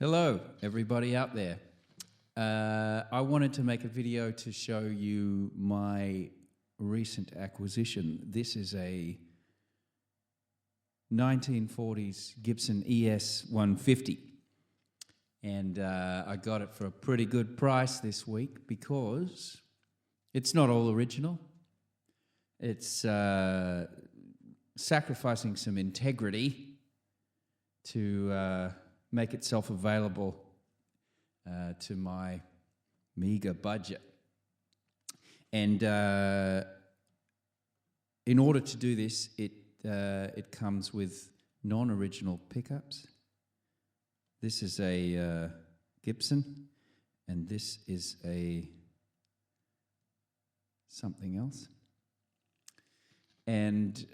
Hello, everybody out there. I wanted to make a video to show you my recent acquisition. This is a 1940s Gibson ES150. And I got it for a pretty good price this week because it's not all original. It's sacrificing some integrity to make itself available to my meager budget. And in order to do this, it comes with non-original pickups. This is a Gibson, and this is a something else. And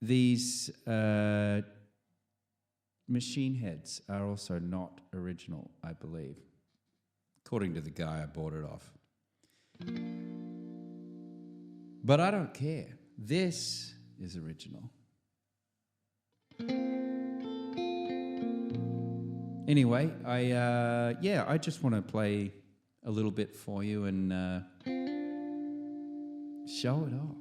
these machine heads are also not original, I believe, according to the guy I bought it off. But I don't care. This is original. Anyway, I just want to play a little bit for you and show it off.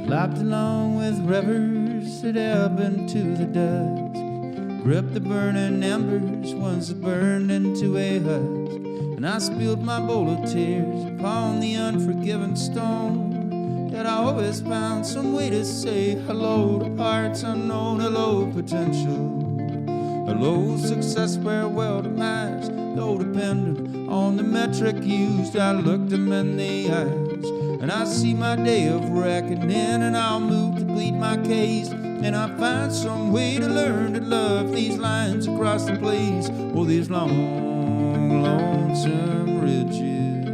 Lapped along with rivers that ebb into the dusk, gripped the burning embers once it burned into a husk, and I spilled my bowl of tears upon the unforgiven stone. Yet I always found some way to say hello to parts unknown, hello potential, hello success, farewell demise. Though dependent on the metric used, I looked them in the eyes, and I see my day of reckoning, and I'll move to plead my case, and I find some way to learn to love these lines across the place, oh, these long, lonesome ridges.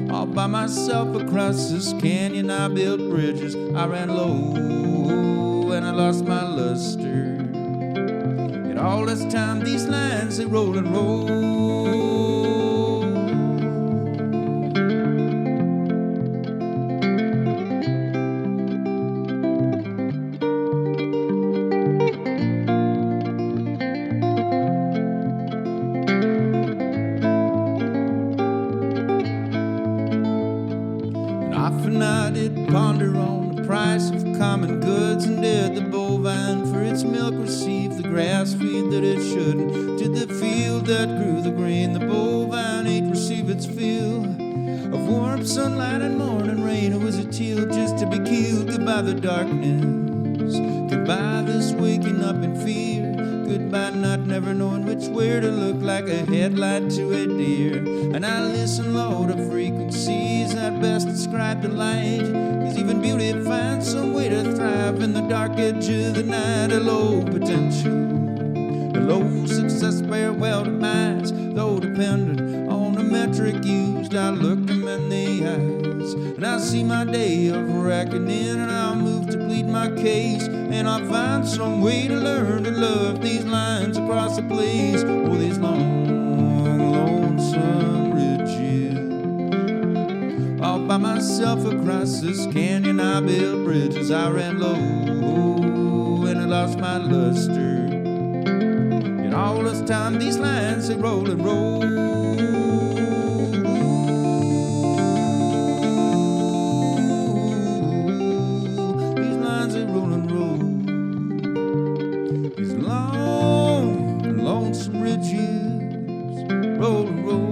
All by myself across this canyon I built bridges. I ran low and I lost my luster. Yet all this time these lines, they roll and roll. Often I did ponder on the price of common goods, and did the bovine for its milk receive the grass feed that it shouldn't? Did the field that grew the grain the bovine ate receive its fill of warm sunlight and morning rain? Or was it teal just to be killed? Goodbye the darkness, goodbye this waking up in fear, goodbye not never knowing which way to look, like a headlight to a deer. And I listen low to frequencies that best describe the light, 'cause even beauty finds some way to thrive in the dark edge of the night. A low potential, a low success, farewell demise. Though dependent on the metric used, I look them in the eyes, and I see my day of reckoning, and I'll move to plead my case, and I'll find some way to learn to love these lines across the place, oh, these long, lonesome ridges. All by myself across this canyon I built bridges. I ran low and I lost my luster. Yet all this time these lines, they roll and roll. These lines, they roll and roll. These long, lonesome ridges roll and roll.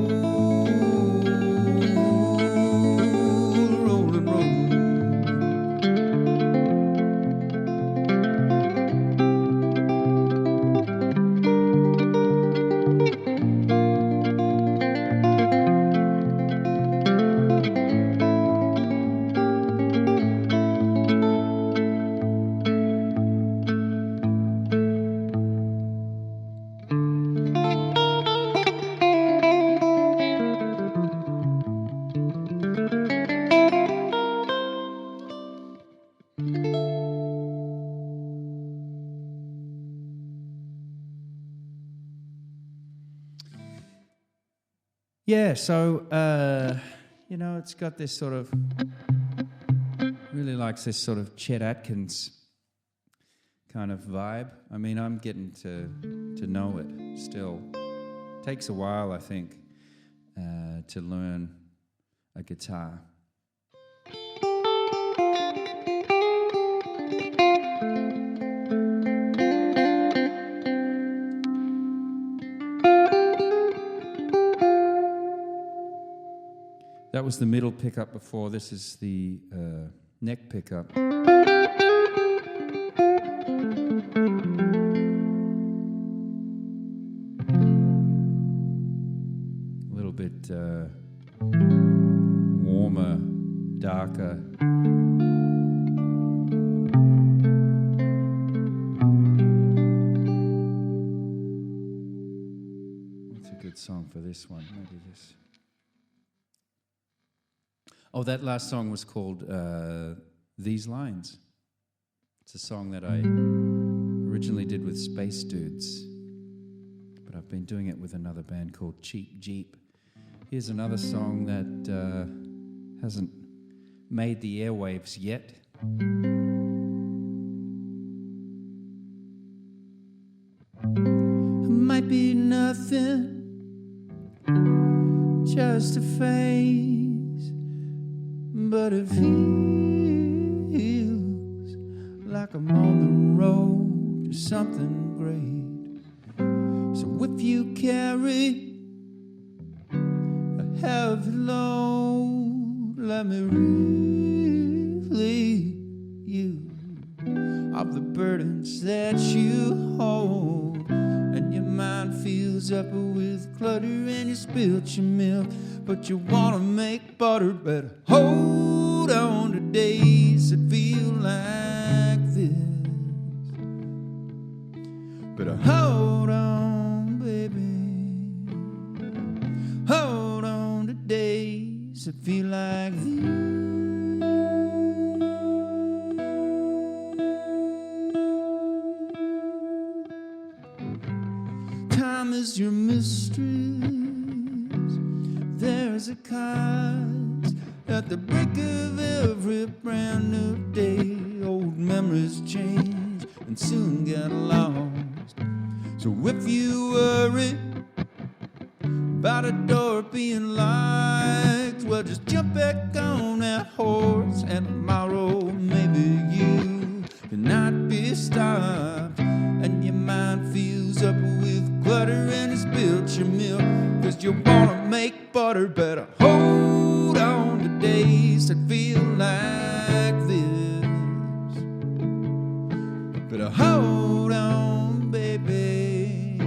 Yeah, so, you know, it's got this sort of, really likes this sort of Chet Atkins kind of vibe. I mean, I'm getting to know it still. Takes a while, I think, to learn a guitar. That was the middle pickup before. This is the neck pickup. A little bit warmer, darker. What's a good song for this one? Maybe this. Oh, that last song was called These Lines. It's a song that I originally did with Space Dudes, but I've been doing it with another band called Cheap Jeep. Here's another song that hasn't made the airwaves yet. It might be nothing, just a phase, but it feels like I'm on the road to something great. So if you carry a heavy load, let me relieve you of the burdens that you hold. And your mind fills up with clutter and you spilled your milk, but you wanna make butter. Better hold on to days that feel like this. Better hold on, baby. Hold on to days that feel like this. Time is your mistress. There's a cost at the break of every brand new day. Old memories change and soon get lost. So if you worry about a door being locked, well, just jump back on that horse, and tomorrow maybe you cannot be stopped. And your mind fills up with clutter and you spilled your milk, 'cause you wanna make butter. Better hold on to days that feel like this. Better hold on, baby.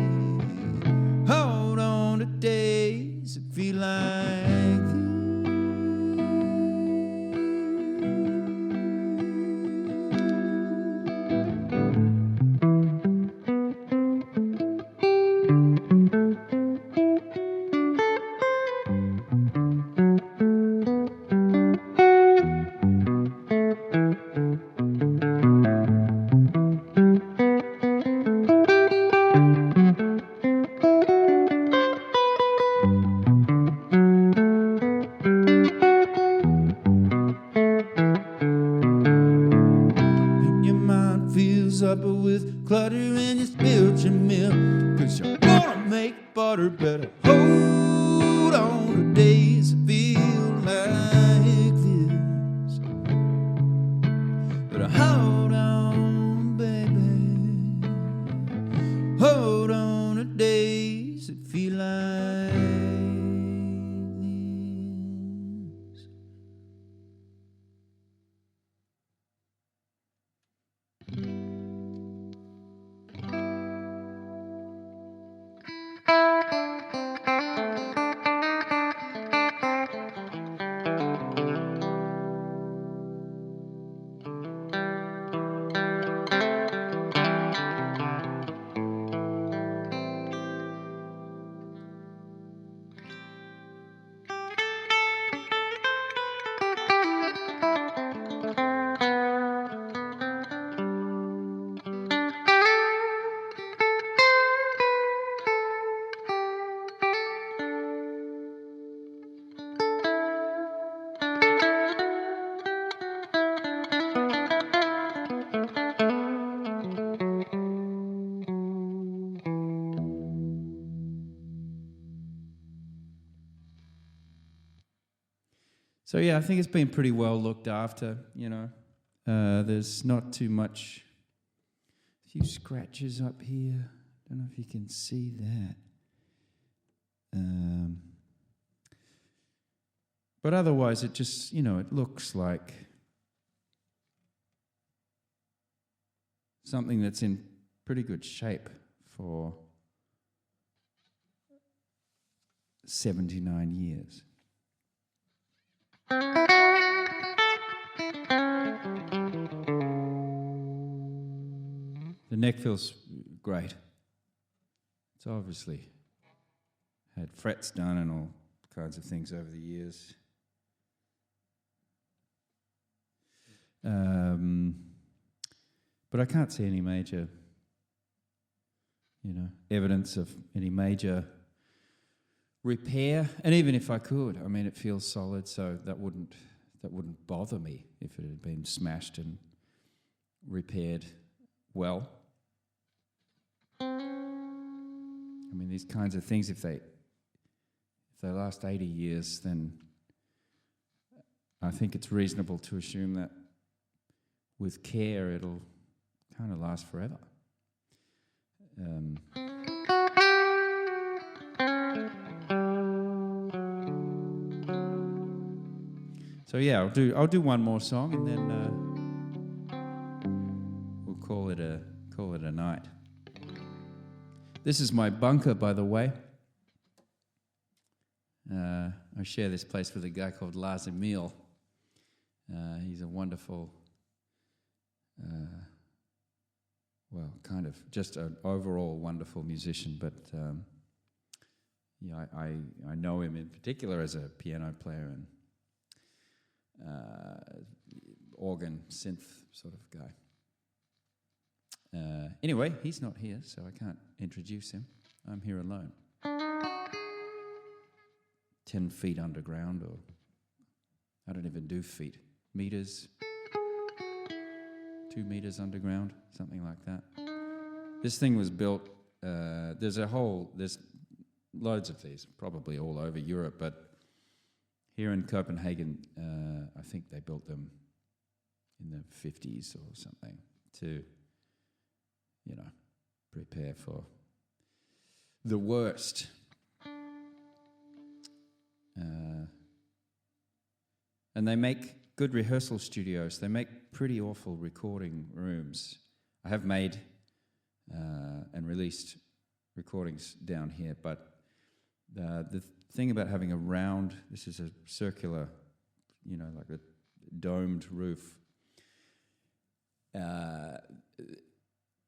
Hold on to days that feel like this. Up with clutter and you spilled your milk, 'cause you wanna make butter. Better hold on to days that feel like this. Better hold on, baby. Hold on to days that feel like this. So yeah, I think it's been pretty well looked after, you know. There's not too much. A few scratches up here. Don't know if you can see that. But otherwise, it just, you know, it looks like something that's in pretty good shape for 79 years. The neck feels great. It's obviously had frets done and all kinds of things over the years. But I can't see any major, you know, evidence of any major repair. And even if I could, I mean, it feels solid, so that wouldn't bother me if it had been smashed and repaired well. I mean, these kinds of things, if they last 80 years, then I think it's reasonable to assume that with care it'll kind of last forever. So yeah, I'll do one more song and then we'll call it a night. This is my bunker, by the way. I share this place with a guy called Lars Emil. He's a wonderful, well, kind of just an overall wonderful musician. But yeah, I know him in particular as a piano player and organ synth sort of guy. Anyway, he's not here, so I can't introduce him. I'm here alone. 10 feet underground, or I don't even do feet. Meters, 2 meters underground, something like that. This thing was built, there's loads of these, probably all over Europe, but here in Copenhagen, I think they built them in the 50s or something to, you know, prepare for the worst. And they make good rehearsal studios. They make pretty awful recording rooms. I have made and released recordings down here, but the thing about having a round, this is a circular, you know, like a domed roof,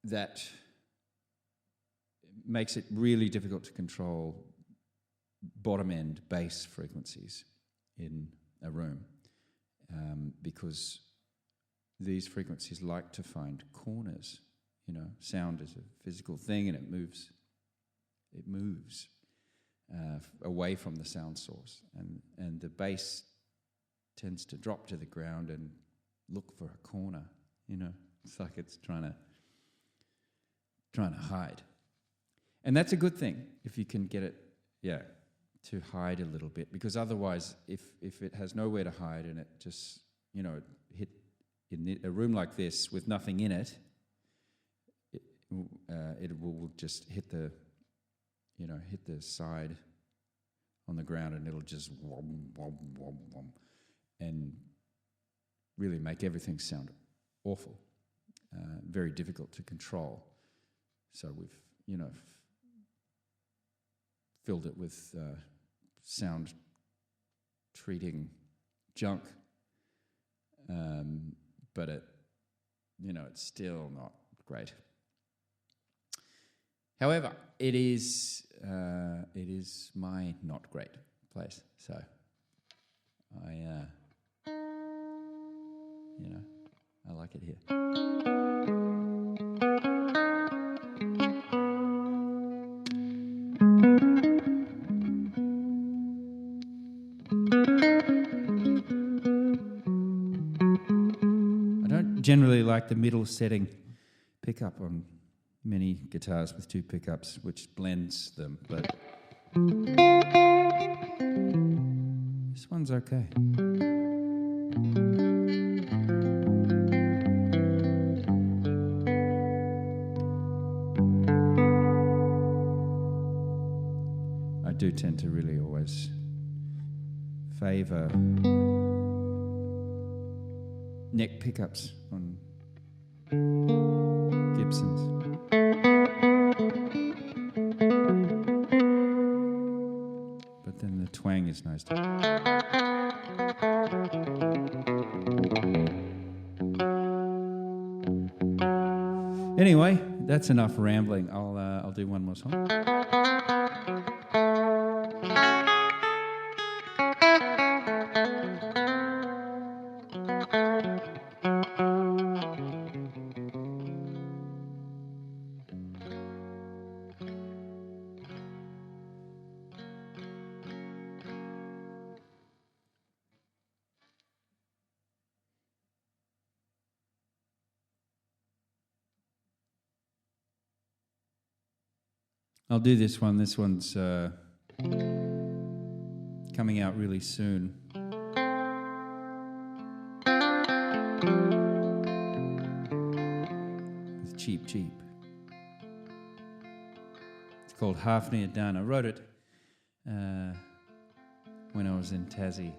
that makes it really difficult to control bottom end bass frequencies in a room, because these frequencies like to find corners. You know, sound is a physical thing and it moves away from the sound source, and the bass tends to drop to the ground and look for a corner. You know, it's like it's trying to hide, and that's a good thing if you can get it, yeah, to hide a little bit, because otherwise, if it has nowhere to hide and it just, you know, hit in a room like this with nothing in it, it will just hit the side on the ground, and it'll just wom, wom, wom, wom, and really make everything sound awful, very difficult to control. So we've, you know, filled it with sound treating junk, but it, you know, it's still not great. However, it is my not great place, so I like it here. I don't generally like the middle setting pickup on many guitars with two pickups, which blends them, but this one one's okay. I do tend to really always favour neck pickups on Gibsons. But then the twang is nice too. Anyway, that's enough rambling. I'll do one more song. I'll do this one. This one's coming out really soon. With Cheap Cheap. It's called Half Near Done. I wrote it when I was in Tassie.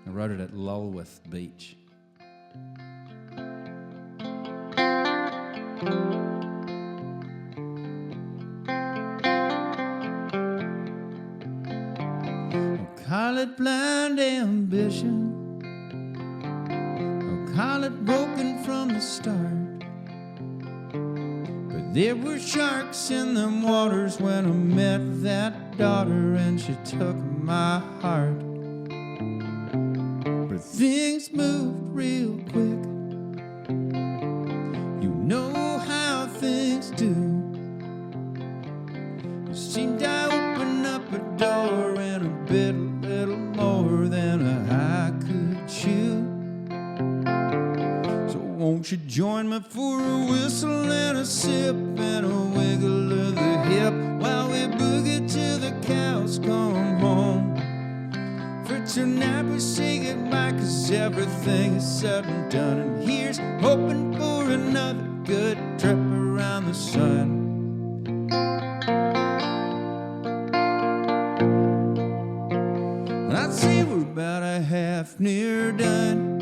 I wrote it at Lulworth Beach. Call it blind ambition, or call it broken from the start. But there were sharks in them waters when I met that daughter, and she took my heart. But things moved real quick. You know how things do. It seemed I opened up a door and a bit little more than I could chew. So won't you join me for a whistle and a sip and a wiggle of the hip while we boogie till the cows come home? For tonight we say goodbye, 'cause everything is said and done, and here's hoping for another good trip around the sun. I'd say we're about a half near done.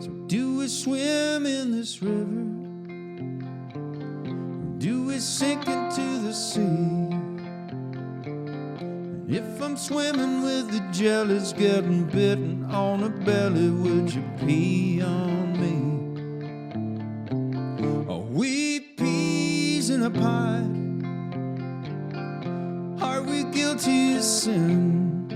So do we swim in this river, or do we sink into the sea? If I'm swimming with the jellies getting bitten on the belly, would you pee on me? Are we peas in a pod? Are we guilty of sin?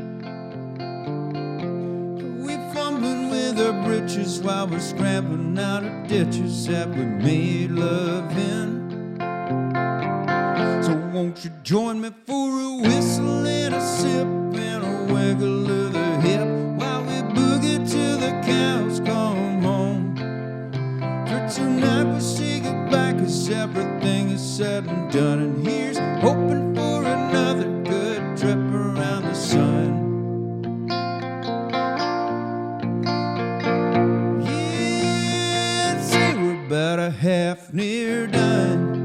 Are we fumbling with our britches while we're scrambling out of ditches that we made love in? So won't you join me for a whistle and a sip and a wiggle of the hip while we boogie till the cows come home? For tonight we say goodbye, 'cause everything is said and done, and here's hoping for another good trip around the sun. Yeah, I'd say we're about a half near done.